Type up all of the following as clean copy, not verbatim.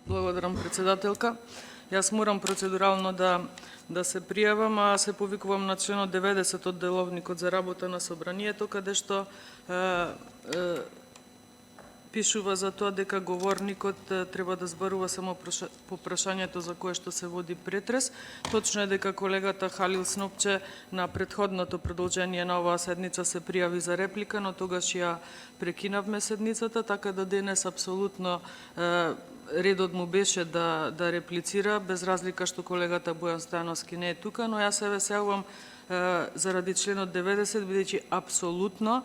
Благодарам, председателка. Јас морам процедурално да се пријавам, а се повикувам на членот 90 од Деловникот за работа на Собранието, каде што пишува за тоа дека говорникот треба да зборува само по прашањето за кое што се води претрес. Точно е дека колегата Халил Снопче на претходното продолжение на оваа седница се пријави за реплика, но тогаш ја прекинавме седницата, така да денес апсолутно редот му беше да реплицира, без разлика што колегата Бојан Стојановски не е тука, но јас се веселувам заради членот 90, бидејќи апсолутно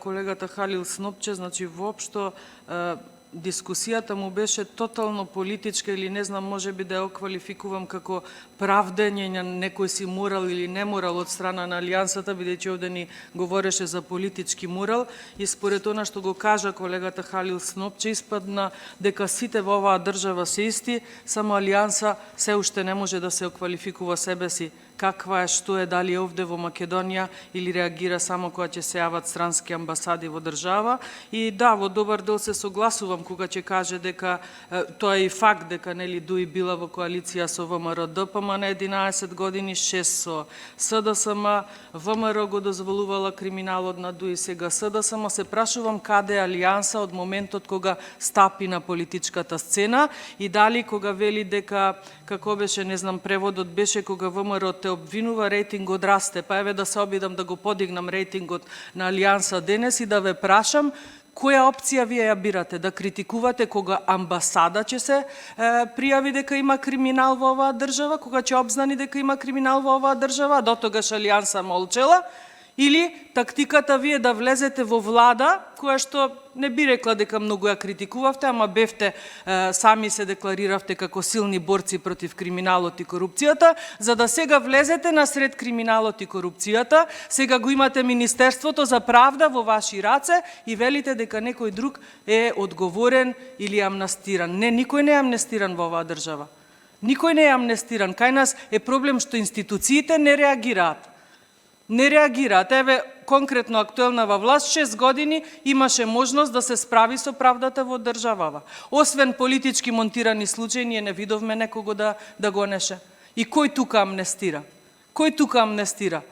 колегата Халил Снопче, значи воопшто дискусијата му беше тотално политичка или не знам, може би да ја оквалификувам како правдење на некој си морал или не морал од страна на Алијансата, бидејќи овде ни говореше за политички морал и според она што го кажа колегата Халил Снопче, испадна дека сите во оваа држава се исти, само Алијанса се уште не може да се оквалификува себе си каква е, што е, дали е овде во Македонија или реагира само кога ќе се јават странски амбасади во држава. И да, во добар дел се согласувам кога ќе каже дека тоа е и факт дека нели Дуи била во коалиција со ВМРО ДПМН на 11 години, 6 со СДСМ, ВМРО го дозволувала криминалот на Дуи, сега СДСМ. Се прашувам каде е Алијанса од моментот кога стапи на политичката сцена и дали кога вели дека, како беше, не знам, преводот беше кога ВМРО те обвинува, рейтингот расте, па еве да се обидам да го подигнам рейтингот на Алијанса денес и да ве прашам која опција вие ја бирате, да критикувате кога амбасада ќе се пријави дека има криминал во оваа држава, кога ќе обзнани дека има криминал во оваа држава, до тогаш Алијанса молчела, или тактиката вие да влезете во влада, која што не би рекла дека многу ја критикувавте, ама бевте, сами се деклариравте како силни борци против криминалот и корупцијата, за да сега влезете насред криминалот и корупцијата, сега го имате Министерството за правда во ваши раце и велите дека некој друг е одговорен или амнестиран. Не, никој не е амнестиран во оваа држава. Никој не е амнестиран. Кај нас е проблем што институциите не реагираат. Не реагираат. Еве, конкретно актуелнава власт, 6 години имаше можност да се справи со правдата во државава. Освен политички монтирани случаи, ние не видовме некого да гонеше. И кој тука амнестира? Кој тука амнестира?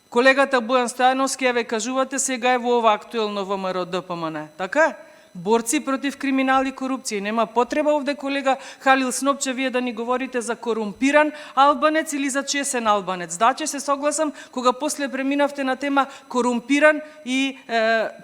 Колегата Бојан Стојановски, еве кажувате, сега е во ова актуелно ВМРО ДПМН. Така е? Борци против криминал и корупција. Нема потреба овде, колега Халил Снопче, вие да ни говорите за корумпиран албанец или за чесен албанец. Да, че се согласам, кога после преминавте на тема корумпиран и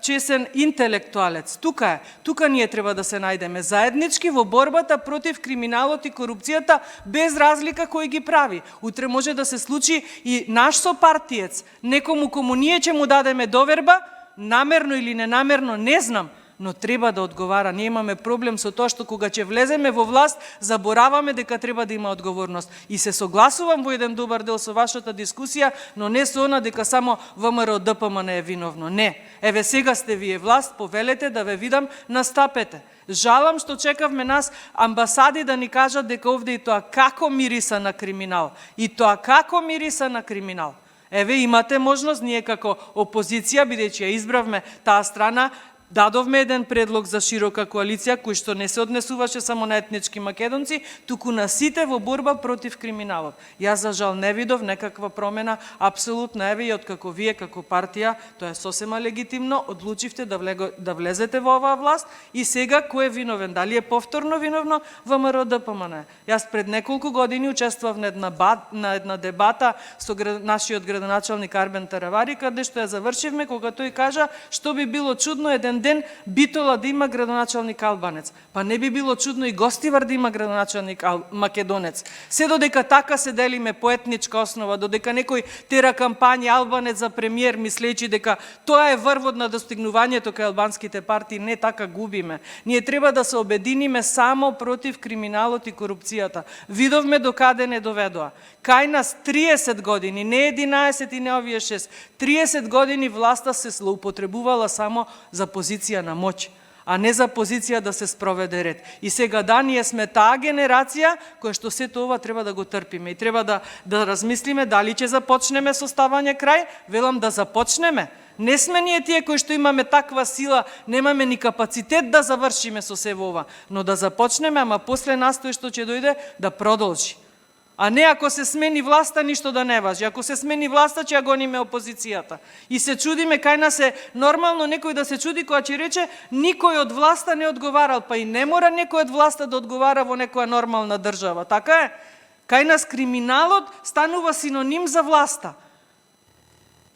чесен интелектуалец. Тука е. Тука ние треба да се најдеме заеднички во борбата против криминалот и корупцијата, без разлика кој ги прави. Утре може да се случи и наш сопартиец, некому кому ние ќе му дадеме доверба, намерно или ненамерно, не знам, но треба да одговара. Ние имаме проблем со тоа што кога ќе влеземе во власт, забораваме дека треба да има одговорност. И се согласувам во еден добар дел со вашата дискусија, но не со она дека само ВМРО ДПМН е виновно. Не. Еве сега сте вие власт, повелете да ве видам, настапете. Жалам што чекавме нас амбасади да ни кажат дека овде и тоа како мириса на криминал. И тоа како мириса на криминал. Еве имате можност, ние како опозиција, бидејќи ја избравме таа страна, дадовме еден предлог за широка коалиција, кој што не се однесуваше само на етнички македонци, туку на сите во борба против криминалот. Јас за жал не видов некаква промена, апсолутно. Еве и откако вие како партија, тоа е сосема легитимно, одлучивте да влезете во оваа власт и сега кој е виновен? Дали е повторно виновно ВМРО ДПМН? Јас пред неколку години учествував на една дебата со нашиот градоначалник Арбен Таравари, каде што ја завршивме кога тој кажа што би било чудно еден ден Битола да има градоначалник албанец. Па не би било чудно и Гостивар да има градоначалник македонец. Се додека така се делиме по етничка основа, додека некој тера кампања албанец за премиер, мислејќи дека тоа е врвот на достигнувањето кај албанските партии, не така губиме. Ние треба да се обединиме само против криминалот и корупцијата. Видовме до каде не доведоа. Кај нас 30 години, не 11 и не овие 6, 30 години власта се злоупотребувала само за позиција на моќ, а не за позиција да се спроведе ред. И сега да, ние сме таа генерација која што сето ова треба да го трпиме и треба да размислиме дали ќе започнеме со ставање крај, велам да започнеме, Не сме ние тие кои што имаме таква сила, немаме ни капацитет да завршиме со се во ова, но да започнеме, ама после настој што ќе дојде да продолжи. А не ако се смени власта, ништо да не важи. Ако се смени власта, ќе ја гониме опозицијата. И се чудиме, кај нас е нормално некој да се чуди која ќе рече никој од власта не одговарал, па и не мора некој од власта да одговара во некоја нормална држава. Така е? Кај нас криминалот станува синоним за власта.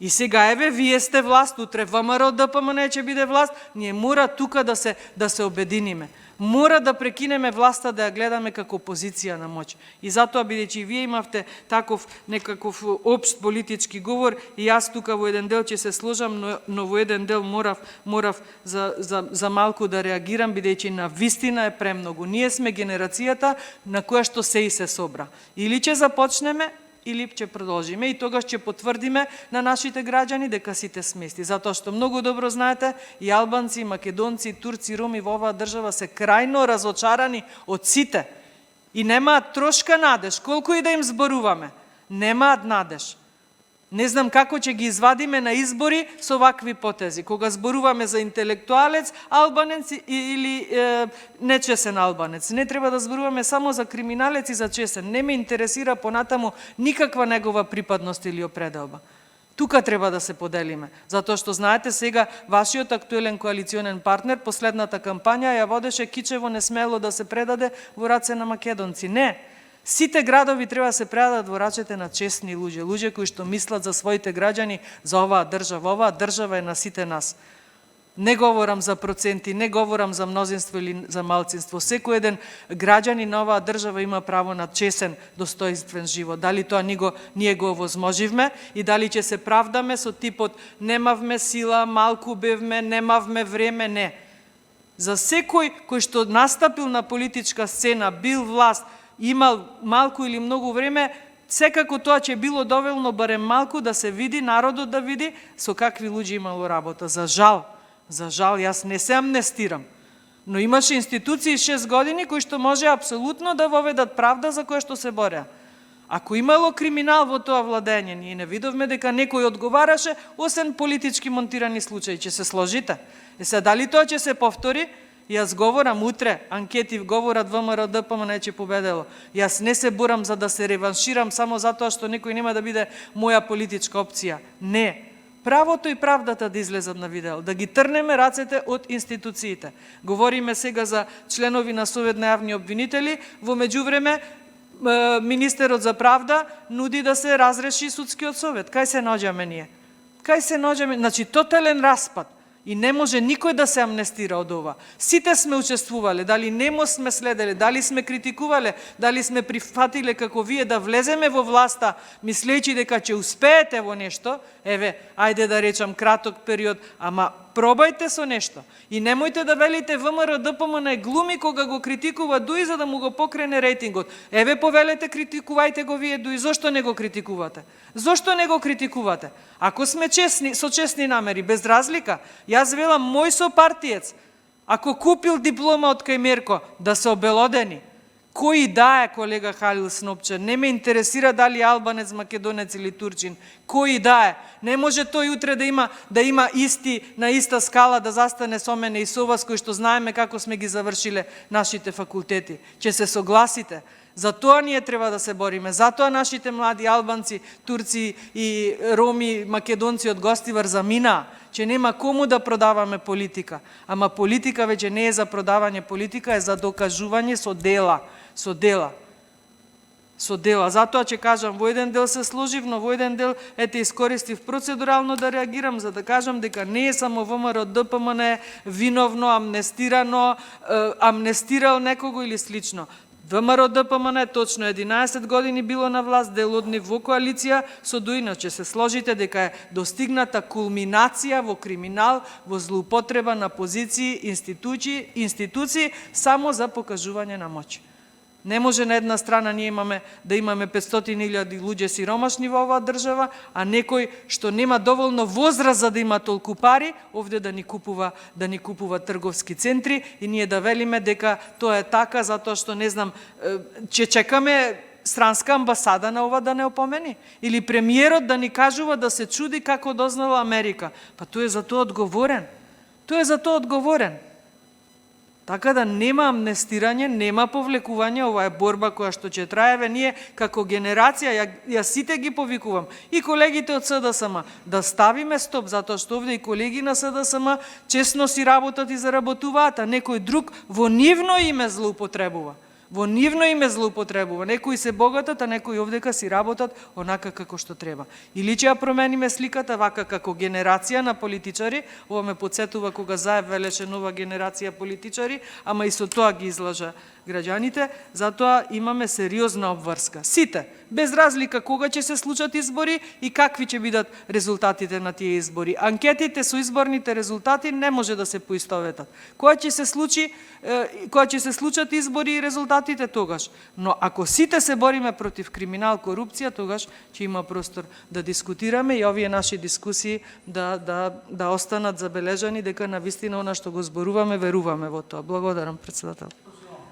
И сега еве, вие сте власт, утре ВМРО ДПМН ќе биде власт, ние мора тука да се обединиме. Мора да прекинеме власта да ја гледаме како позиција на моќ. И затоа, бидејќи вие имавте таков некаков општ политички говор, и јас тука во еден дел ќе се сложам, но во еден дел морав за малку да реагирам, бидејќи на вистина е премногу. Ние сме генерацијата на која што се и се собра. Или ќе започнеме, или ќе продолжиме, и тогаш ќе потврдиме на нашите граѓани дека сите сме исти. Затоа што многу добро знаете, и албанци, и македонци, и турци, и роми во оваа држава се крајно разочарани од сите. И немаат трошка надеж, колку и да им зборуваме, немаат надеж. Не знам како ќе ги извадиме на избори со вакви потези, кога зборуваме за интелектуалец, албанец или нечесен албанец. Не треба да зборуваме само за криминалец и за чесен. Не ме интересира понатаму никаква негова припадност или определба. Тука треба да се поделиме, затоа што знаете сега вашиот актуелен коалиционен партнер последната кампања ја водеше кичево не смело да се предаде во раце на македонци. Не. Сите градови треба да се предадат во рацете на честни луѓе, луѓе кои што мислат за своите граѓани, за оваа држава. Оваа држава е на сите нас. Не говорам за проценти, не говорам за мнозинство или за малцинство. Секој еден граѓанин на оваа држава има право на чесен, достоинствен живот. Дали тоа ние го овозможивме и дали ќе се правдаме со типот немавме сила, малку бевме, немавме време, не. За секој кој што настапил на политичка сцена, бил власт, имал малку или многу време, секако тоа ќе било доволно барем малку да се види, народот да види со какви луѓе имало работа. За жал, јас не се амнестирам, но имаше институции 6 години кои што може апсолутно да воведат правда за која што се бореа. Ако имало криминал во тоа владење, ние не видовме дека некој одговараше, освен политички монтирани случаи. Ќе се сложите? Се дали тоа ќе се повтори? Јас говорам утре, анкети говорат ВМРО ДПМН ќе победело. Јас не се борам за да се реванширам само затоа што некој нема да биде моја политичка опција. Не. Правото и правдата да излезат на видео, да ги трнеме рацете од институциите. Говориме сега за членови на Совет на јавни обвинители, во меѓувреме министерот за правда нуди да се разреши судскиот совет. Кај се наоѓаме ние? Значи тотален распад. И не може никој да се амнестира од ова. Сите сме учествувале, дали немо сме следеле, дали сме критикувале, дали сме прифатиле како вие да влеземе во власта, мислејќи дека ќе успеете во нешто, еве, ајде да речам краток период, ама пробајте со нешто. И немојте да велите ВМРО ДПМН глуми кога го критикува Дуи за да му го покрене рейтингот. Еве повелете, критикувајте го вие Дуи, зошто не го критикувате? Зошто не го критикувате? Ако сме честни, со честни намери, без разлика, јас велам мој сопартиец, ако купил диплома од Кајмерко, да се обелодени. Кој да е, колега Халил Снопче, не ме интересира дали албанец, македонец или турчин. Кој да е. Не може тој утре да има исти, на иста скала да застане со мене и со вас, кој што знаеме како сме ги завршиле нашите факултети. Ќе се согласите. Затоа ние треба да се бориме. Затоа нашите млади албанци, турци и роми, македонци од Гостивар заминаа, че нема кому да продаваме политика. Ама политика веќе не е за продавање, политика е за докажување со дела. Со дела. Затоа ќе кажам, во еден дел се сложив, но во еден дел искористив процедурално да реагирам, за да кажам дека не е само ВМРО ДПМН виновно, амнестирано, амнестирал некого или слично. ВМРО ДПМН точно 11 години било на власт, дел од нив во коалиција со Дуи, иначе се сложите дека е достигната кулминација во криминал, во злоупотреба на позиции, институции само за покажување на моќ. Не може на една страна ние да имаме 500.000 луѓе сиромашни во оваа држава, а некој што нема доволно возраст за да има толку пари, овде да ни купува трговски центри и ние да велиме дека тоа е така затоа што не знам, ќе чекаме странска амбасада на ова да не опомени? Или премиерот да ни кажува да се чуди како дознала Америка? Па тој е за тоа одговорен. Тој е за тоа одговорен. Така да нема амнестирање, нема повлекување, ова е борба која што ќе траеве. Ние како генерација, ја сите ги повикувам, и колегите од СДСМ, да ставиме стоп, затоа што овде и колеги на СДСМ честно си работат и заработуваат, а некој друг во нивно име злоупотребува. Во нивно име злоупотребува. Некои се богатат, а некои овдека си работат онака како што треба. Или ќе ја промениме сликата вака како генерација на политичари, ова ме подсетува кога Заев велеше нова генерација политичари, ама и со тоа ги излажа граѓаните, затоа имаме сериозна обврска. Сите, без разлика кога ќе се случат избори и какви ќе бидат резултатите на тие избори. Анкетите со изборните резултати не може да се поистоветат. Кога ќе се случат избори и резултатите тогаш. Но ако сите се бориме против криминал, корупција, тогаш ќе има простор да дискутираме и овие наши дискусии да останат забележани дека навистина она што го зборуваме, веруваме во тоа. Благодарам, председател.